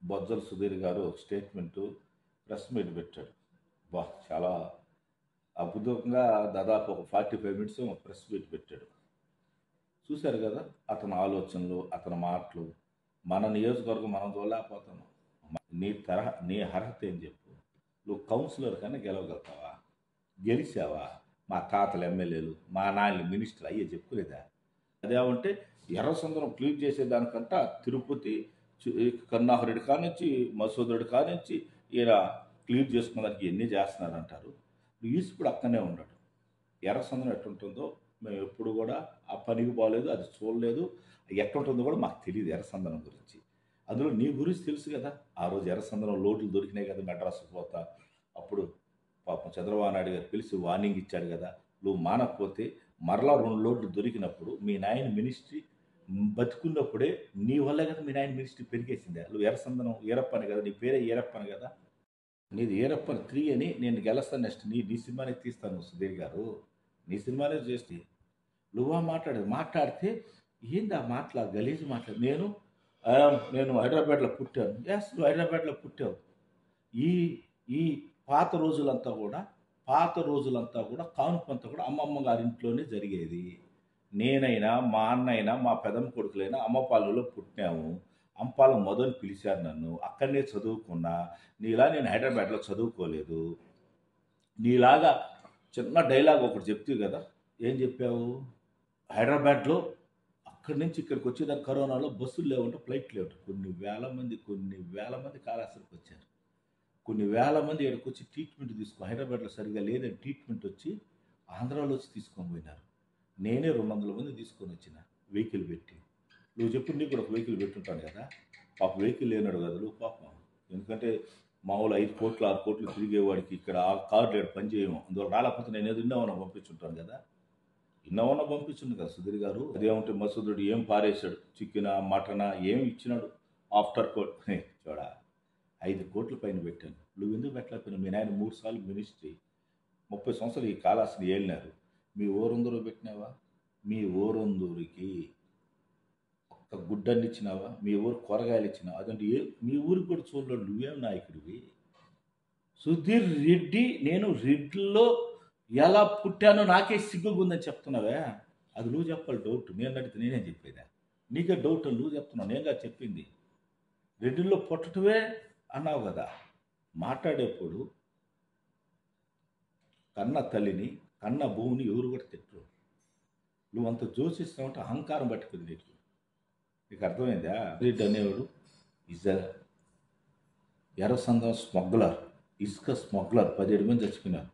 బొజ్జల సుధీర్ గారు ఒక statement press meet పెట్టాడు. చాలా అద్భుతంగా దాదాపు ఒక 45 మినిట్స్ ప్రెస్ మీట్ పెట్టాడు. చూశారు కదా అతని ఆలోచనలు, అతని మాటలు. మన నియోజకవర్గం మనం చూడలేకపోతున్నాం. నీ అర్హత ఏం చెప్పు? నువ్వు కౌన్సిలర్ కన్నా గెలవగలుగుతావా? గెలిచావా? మా తాతలు ఎమ్మెల్యేలు, మా నాయనలు మినిస్టర్ అయ్యే చెప్పుకోలేదా? అదేమంటే ఎర్రసంద్రం క్లీన్ చేసేదానికంట తిరుపతి కరుణాకరెడ్డి కానించి మసూదరుడి కానించి ఈయన క్లీన్ చేసుకున్నదానికి ఎన్ని చేస్తున్నారంటారు. ఈసుకుడు అక్కడనే ఉన్నాడు. ఎర్రసంద్రం ఎట్టుంటుందో మేము ఎప్పుడు కూడా ఆ పనికి పోలేదు, అది చూడలేదు. ఎట్టుంటుందో కూడా మాకు తెలియదు ఎర్రసంద్రం గురించి. అందులో నీ గురించి తెలుసు కదా. ఆ రోజు ఎర్రసంద్రం లోడ్లు దొరికినాయి కదా మెడ్రాస్ పోతా. అప్పుడు పాపం చంద్రబాబు నాయుడు గారు పిలిచి వార్నింగ్ ఇచ్చాడు కదా, నువ్వు మానకపోతే మరలా 2 లోడ్లు దొరికినప్పుడు మీ నాయన మినిస్ట్రీ బతుకున్నప్పుడే నీ వల్లే కదా మీ నాయన మినిస్ట్రీ పెరిగేసిందే. నువ్వు ఎర్రసందనం ఈరప్పని కదా, నీ పేరే ఈరప్పని కదా, నీది ఈరప్పని 3 అని నేను గెలుస్తాను. నెక్స్ట్ నీ సినిమానే తీస్తాను సుధీర్ గారు, నీ సినిమానే చేస్తే నువ్వా మాట్లాడితే ఏంది ఆ మాటలా గలీజు మాట్లాడు. నేను హైదరాబాద్లో పుట్టాను. ఎస్, నువ్వు హైదరాబాద్లో పుట్టావు. ఈ ఈ పాత రోజులంతా కూడా కానుకంతా కూడా అమ్మమ్మ గారి ఇంట్లోనే జరిగేది. నేనైనా మా అన్నైనా మా పెదమ్మ కొడుకులైనా అమ్మపాలెంలో పుట్టినాము. అమ్మపాలెం మొదలు పిలిచారు నన్ను, అక్కడనే చదువుకున్నా. నీలా నేను హైదరాబాద్లో చదువుకోలేదు. నీలాగా చిన్న డైలాగ్ ఒకటి చెప్తావు కదా, ఏం చెప్పావు? హైదరాబాద్లో అక్కడి నుంచి ఇక్కడికి వచ్చేదాన్ని కరోనాలో బస్సులు లేవంటే, ఫ్లైట్ లేవంటే కొన్ని వేల మంది కాళేశ్వరికి వచ్చారు. కొన్ని వేల మంది ఇక్కడికి వచ్చి ట్రీట్మెంట్ హైదరాబాద్లో సరిగా లేదని ట్రీట్మెంట్ వచ్చి ఆంధ్రాలో వచ్చి తీసుకొని పోయినారు. నేనే 200 మంది తీసుకొని వచ్చిన వెహికల్ పెట్టి. నువ్వు చెప్పు, నీకు కూడా ఒక వెహికల్ పెట్టుంటాను కదా. పాప వెహికల్ లేనాడు కదా నువ్వు పాపం. ఎందుకంటే మామూలు 5 కోట్లు 6 కోట్లు తిరిగేవాడికి ఇక్కడ ఆ కారు లేడు, పని చేయము. అందువల్ల రాలేకపోతే నేను ఏదో ఇన్నోవన్నా పంపించుంటాను కదా. ఇన్నోవన్నా పంపించుంది కదా సుధీర్ గారు. అదేమంటే మసూదుడు ఏం పారేశాడు, చికెనా మటనా ఏం ఇచ్చినాడు ఆఫ్టర్ కోట్ చూడా. 5 కోట్ల పైన పెట్టాను. నువ్వు ఎందుకు పెట్టలేకపోయినా? మీ నాయన 3 సార్లు మినిస్ట్రీ, 30 సంవత్సరాలు ఈ కాళాస్ని ఏలినారు. మీ ఊరందరూ పెట్టినావా? మీ ఊరందరికి ఒక్క గుడ్డన్ని ఇచ్చినావా? మీ ఊరు కూరగాయలు ఇచ్చినావా? అదంటే మీ ఊరికి కూడా చూడలేడు. నువ్వేం నాయకుడివి? సుధీర్ రెడ్డి, నేను రెడ్డిలో ఎలా పుట్టానో నాకే సిగ్గుందని చెప్తున్నావే. అది నువ్వు చెప్పాలి. డౌట్ నేను అడిగితే నేనేం చెప్పేదా? నీకే డౌట్ అని నువ్వు చెప్తున్నావు, నేనుగా చెప్పింది. రెడ్డిలో పుట్టటమే అన్నావు కదా. మాట్లాడేప్పుడు కన్న తల్లిని కన్న భూమిని ఎవరు కూడా తిట్టరు. నువ్వు అంత జోసిస్తావంటే అహంకారం పట్టుకుంది నీకు అర్థమైందా? రెడ్డి అనేవాడు ఎర్రసందం స్మగ్లర్, ఇసుక స్మగ్లర్. 17 మంది చచ్చిపోయినారు.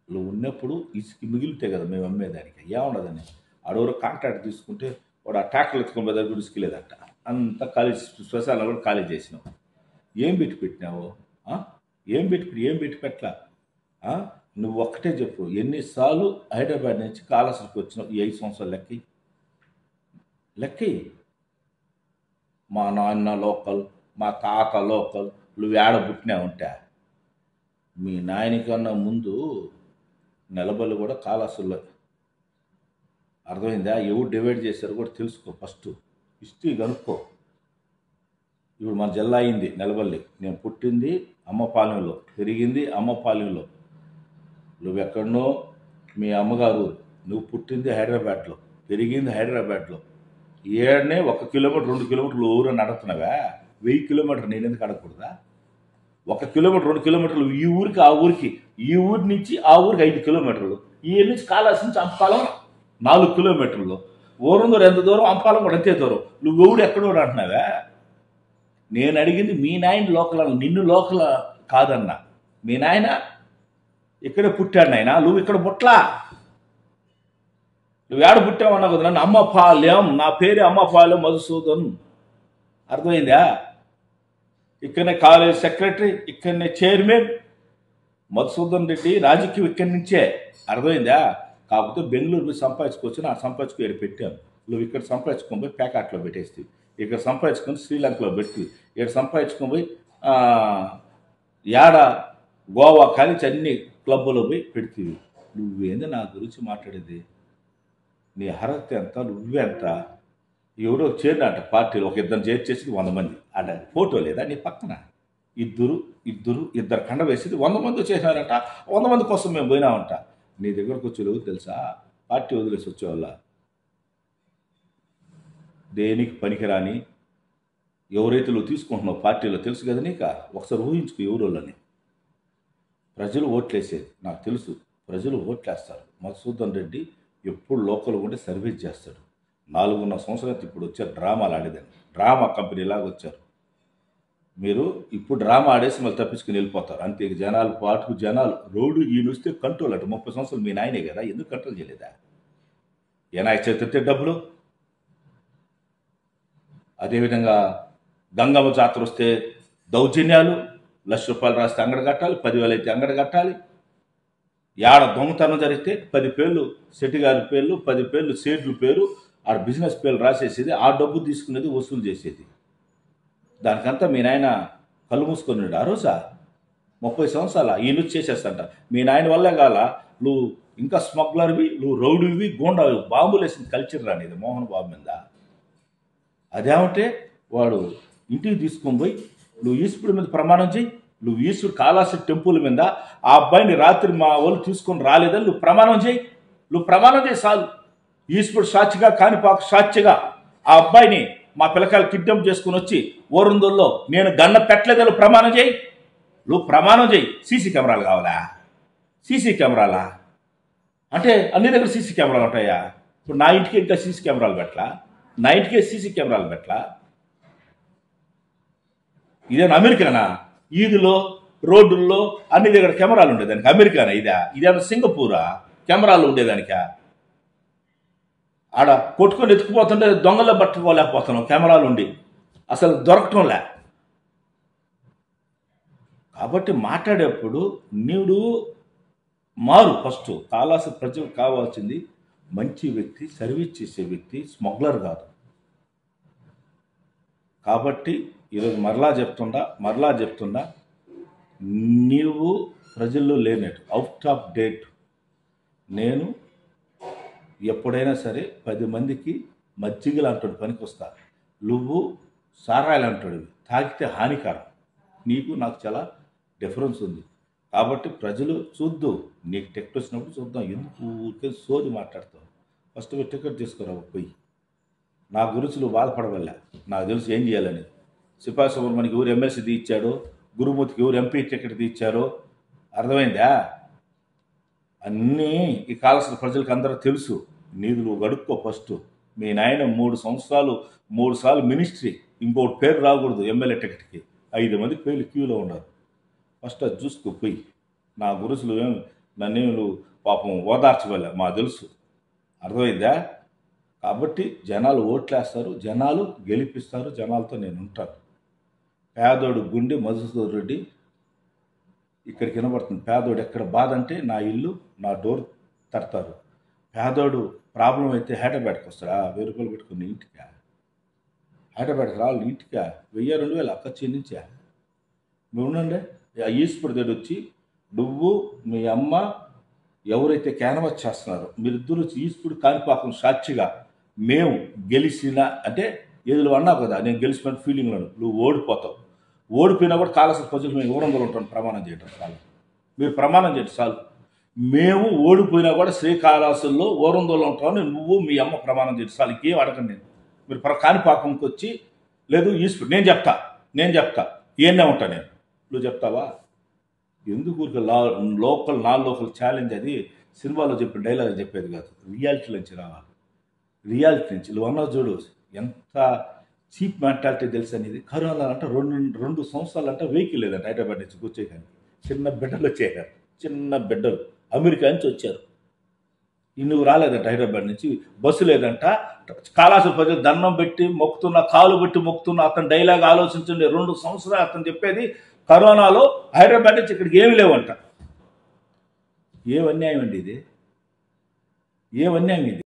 నువ్వు ఉన్నప్పుడు ఇసుక మిగిలితే కదా మేము అమ్మేదానికి. ఏముండదని ఆడెవరో కాంట్రాక్ట్ తీసుకుంటే వాడు ఆ ట్రాక్టర్లు ఎత్తుకుని పోయి దగ్గర ఇసుకలేదంట. అంతా ఖాళీ, శ్మశానాలు కూడా ఖాళీ చేసినావు. ఏం పెట్టినావు? ఏం పెట్టి పెట్టలా? నువ్వు ఒక్కటే చెప్పు, ఎన్నిసార్లు హైదరాబాద్ నుంచి కాళేశ్వరికి వచ్చినావు ఈ 5 సంవత్సరాలు లెక్క. మా నాన్న లోకల్, మా తాత లోకల్, నువ్వు ఏడ పుట్టినావుంటా. మీ నాయనికన్నా ముందు నెలబల్లి కూడా కాళేశ్వరంలో. అర్థమైందా? ఎవరు డివైడ్ చేశారో కూడా తెలుసుకో. ఫస్ట్ హిస్టరీ కనుక్కో. ఇప్పుడు మన జిల్లా అయింది నెలబల్లి. నేను పుట్టింది అమ్మపాలెంలో, పెరిగింది అమ్మపాలెంలో. నువ్వెక్కడనో మీ అమ్మగారు, నువ్వు పుట్టింది హైదరాబాద్లో, పెరిగింది హైదరాబాద్లో. ఏడనే 1 కిలోమీటర్ 2 కిలోమీటర్లు ఊరు నడుతున్నావా? 1000 కిలోమీటర్ నేను ఎందుకు అడగకూడదా? 1 కిలోమీటర్ 2 కిలోమీటర్లు ఈ ఊరికి ఆ ఊరికి, ఈ ఊరి నుంచి ఆ ఊరికి 5 కిలోమీటర్లు, ఈ నుంచి కాళాసి నుంచి అంపాలం 4 కిలోమీటర్లు. ఊరందరూ ఎంత దూరం, అంపాలం కూడా అంతే దూరం. నువ్వు ఎవడు ఎక్కడో అంటున్నావా? నేను అడిగింది మీ నాయన లోకల్, నిన్ను లోకల్ కాదన్నా. మీ నాయన ఇక్కడే పుట్టాడు నాయన, నువ్వు ఇక్కడ పుట్లా. నువ్వు ఏడ పుట్టావన్నావు కదా. నన్ను అమ్మపాలెం, నా పేరే అమ్మపాలెం మధుసూదన్. అర్థమైందా? ఇక్కడనే కాలేజ్ సెక్రటరీ, ఇక్కడనే చైర్మన్ మధుసూదన్ రెడ్డి. రాజకీయం ఇక్కడి నుంచే. అర్థమైందా? కాకపోతే బెంగళూరు పోయి సంపాదించుకొచ్చి నా సంపాదించుకు ఇక్కడ పెట్టాను. నువ్వు ఇక్కడ సంపాదించుకొని పోయి ప్యాకెట్లో పెట్టేస్తావు, ఇక్కడ సంపాదించుకొని శ్రీలంకలో పెట్టి, ఇక్కడ సంపాదించుకొని పోయి యాడ గోవా కానించి అన్ని క్లబ్లో పోయి పెడుతుంది. నువ్వేంది నా గురించి మాట్లాడేది? నీ అర్హత ఎంత? నువ్వెంత? ఎవడో చేరినట్ట పార్టీలో ఒక 2 చేర్చేసి 100 మంది. అంటే ఫోటో లేదా నీ పక్కన ఇద్దరు కండ వేసేది 100 మంది వచ్చేసారంట. 100 మంది కోసం మేము పోయినామంట. నీ దగ్గరకు వచ్చేది తెలుసా? పార్టీ వదిలేసి వచ్చేవాళ్ళ, దేనికి పనికిరాని ఎవరైతే నువ్వు తీసుకుంటున్నావు పార్టీలో తెలుసు కదా నీకు. ఒకసారి ఊహించుకో ఎవరోళ్ళని. ప్రజలు ఓట్లేసేది నాకు తెలుసు. ప్రజలు ఓట్లేస్తారు. మధుసూదన్ రెడ్డి ఎప్పుడు లోకల్ ఉంటే సర్వీస్ చేస్తాడు. 4.5 సంవత్సరాలు ఇప్పుడు వచ్చారు డ్రామాలు ఆడేదని. డ్రామా కంపెనీ లాగా వచ్చారు. మీరు ఇప్పుడు డ్రామా ఆడేసి మళ్ళీ తప్పించుకుని వెళ్ళిపోతారు అంతే. జనాలు రోడ్డు ఈయన వస్తే కంట్రోల్ అంట. 30 సంవత్సరాలు మీ నాయనే కదా, ఎందుకు కంట్రోల్ చేయలేదా? వినాయక చతుర్థి డబ్బులు, అదేవిధంగా గంగమ్మ జాతర వస్తే దౌర్జన్యాలు, ₹1,00,000 రాస్తే అంగడి కట్టాలి, 10,000 అయితే అంగడి కట్టాలి. ఏడ దొంగతనం జరిగితే 10 పేర్లు శెట్టిగారి పేర్లు, 10 పేర్లు సేట్ల పేరు, ఆడ బిజినెస్ పేర్లు రాసేసేది, ఆ డబ్బు తీసుకునేది వసూలు చేసేది. దానికంతా మీ నాయన కళ్ళు మూసుకొని ఆ రోజా 30 సంవత్సరాల ఈ నుంచి చేసేస్తంట. మీ నాయన వల్లే కాల నువ్వు ఇంకా స్మగ్లర్వి, నువ్వు రౌడీవి, గోండావి, బాంబులు వేసిన కల్చర్ రానిది మోహన్ బాబు మీద. అదేమంటే వాడు ఇంటికి తీసుకొని పోయి నువ్వు ఈశ్వరుడి మీద ప్రమాణం చేయి, నువ్వు ఈశ్వరుడు కాళహస్తి టెంపుల్ మీద ఆ అబ్బాయిని రాత్రి మా వాళ్ళు తీసుకొని రాలేదని నువ్వు ప్రమాణం చేయి. చాలు. ఈశ్వరుడు సాక్షిగా, కాణిపాక సాక్షిగా ఆ అబ్బాయిని మా పిల్లకాయలు కిడ్నాప్ చేసుకుని వచ్చి ఓరందుల్లో నేను గన్న పెట్టలేదని నువ్వు ప్రమాణం చేయి. సీసీ కెమెరాలు కావాలా? సీసీ కెమెరాలా అంటే అన్ని దగ్గర సీసీ కెమెరాలు ఉంటాయా? ఇప్పుడు నా ఇంటికి ఇంకా సీసీ కెమెరాలు పెట్టలా? నా ఇంటికే సీసీ కెమెరాలు పెట్టలా? ఇదేనా అమెరికానా? ఈదులో రోడ్డుల్లో అన్ని దగ్గర కెమెరాలు ఉండేదానికి అమెరికానా? ఇదేమన్నా సింగపూరా కెమెరాలు ఉండేదానికా? ఆడ కొట్టుకొని ఎత్తుకుపోతుంటే దొంగల్లో పట్టుకోలేకపోతున్నాం కెమెరాలు ఉండి, అసలు దొరకటంలే. కాబట్టి మాట్లాడేప్పుడు నీడు మారు. ఫస్ట్ కాళహస్తి ప్రజలకు కావాల్సింది మంచి వ్యక్తి, సర్వీస్ చేసే వ్యక్తి, స్మగ్లర్ కాదు. కాబట్టి ఈరోజు మరలా చెప్తున్నా నీవు ప్రజల్లో లేనట్టు, అవుట్ ఆఫ్ డేట్. నేను ఎప్పుడైనా సరే 10 మందికి మజ్జిగలు అంటాడు పనికి వస్తా. నువ్వు సారాయిలు అంటాడు, తాగితే హానికరం. నీకు నాకు చాలా డిఫరెన్స్ ఉంది. కాబట్టి ప్రజలు చూద్దు, నీకు టికెట్ వచ్చినప్పుడు చూద్దాం. ఎందుకు ఊరికే సోది మాట్లాడతావు? ఫస్ట్ టికెట్ తీసుకురావు పోయి. నా గురించి నువ్వు బాధపడవల్లా, నాకు తెలుసు ఏం చేయాలని. సిపాయి సుబ్రహ్మణ్యకి ఎవరు ఎమ్మెల్సీ తీయించాడో, గురుమూర్తికి ఎవరు ఎంపీ టికెట్ తీయించారో అర్థమైందా? అన్నీ ఈ కాళహస్తి ప్రజలకు అందరూ తెలుసు. నీది నువ్వు గడుక్కో ఫస్ట్. మీ నాయన 3 సంవత్సరాలు 3 సార్లు మినిస్ట్రీ, ఇంకోటి పేరు రాకూడదు ఎమ్మెల్యే టికెట్కి. 5 మంది పేర్లు క్యూలో ఉన్నారు. ఫస్ట్ అది చూసుకో పోయి. నా గురుసులు నన్ను పాపం ఓదార్చవలే, మా తెలుసు. అర్థమైందా? కాబట్టి జనాలు ఓట్లేస్తారు, జనాలు గెలిపిస్తారు, జనాలతో నేను ఉంటాను. పేదోడు గుండె మధుసూదన్ రెడ్డి ఇక్కడికి వినబడుతుంది. పేదోడు ఎక్కడ బాధ అంటే నా ఇల్లు, నా డోర్ తడతారు. పేదోడు ప్రాబ్లం అయితే హైదరాబాద్కి వస్తాడా? 1000 రూపాయలు పెట్టుకుని ఇంటికా? హైదరాబాద్కి రావాలి ఇంటికా? 1000-2000 అక్క నుంచా? మీరు ఉండండి. ఈశ్వరుడు దగ్గర వచ్చి నువ్వు మీ అమ్మ ఎవరైతే క్యాన్వాస్ చేస్తున్నారో మీరిద్దరు ఈశ్వరుడు కాణిపాకం సాక్షిగా మేము గెలిచిన అంటే ఏదో అన్నావు కదా, నేను గెలిచిన ఫీలింగ్లో నువ్వు ఓడిపోతావు. ఓడిపోయినా కూడా కాళహస్తి ప్రజలు మేము 200 ఉంటాను ప్రమాణం చేయటం చాలు. మీరు ప్రమాణం చేయటం చాలు. మేము ఓడిపోయినా కూడా శ్రీకాళహస్తిలో 200 ఉంటామని నువ్వు మీ అమ్మ ప్రమాణం చేయటం చాలు. ఇంకేం అడగండి. నేను మీరు కాణిపాకంకి వచ్చి లేదు ఈశ్వరుడు నేను చెప్తా ఏనే ఉంటా నేను, నువ్వు చెప్తావా? ఎందుకు లోకల్ నాన్ లోకల్ ఛాలెంజ్ అది సినిమాలో చెప్పిన డైలాగ్ చెప్పేది కాదు, రియాలిటీ నుంచి రావాలి. రియాలిటీ నుంచి నువ్వు అన్నావు చూడు, ఎంత చీప్ మెంటాలిటీ తెలుసు అనేది. కరోనా అంటే 2 సంవత్సరాలు అంటే వెహికల్ లేదంట హైదరాబాద్ నుంచి కూర్చోగాని. చిన్న బిడ్డలు వచ్చేయారు, చిన్న బిడ్డలు అమెరికా నుంచి వచ్చారు. నువ్వు రాలేదంట హైదరాబాద్ నుంచి, బస్సు లేదంట. కాళహస్తి ప్రజలు దండం పెట్టి మొక్కుతున్నా, కాలు పెట్టి మొక్కుతున్నా. అతను డైలాగ్ ఆలోచించండి. 2 సంవత్సరాలు అతను చెప్పేది కరోనాలో హైదరాబాద్ నుంచి ఇక్కడికి ఏమి లేవంట. ఏం అన్యాయం అండి ఇది? ఏం అన్యాయం ఇది?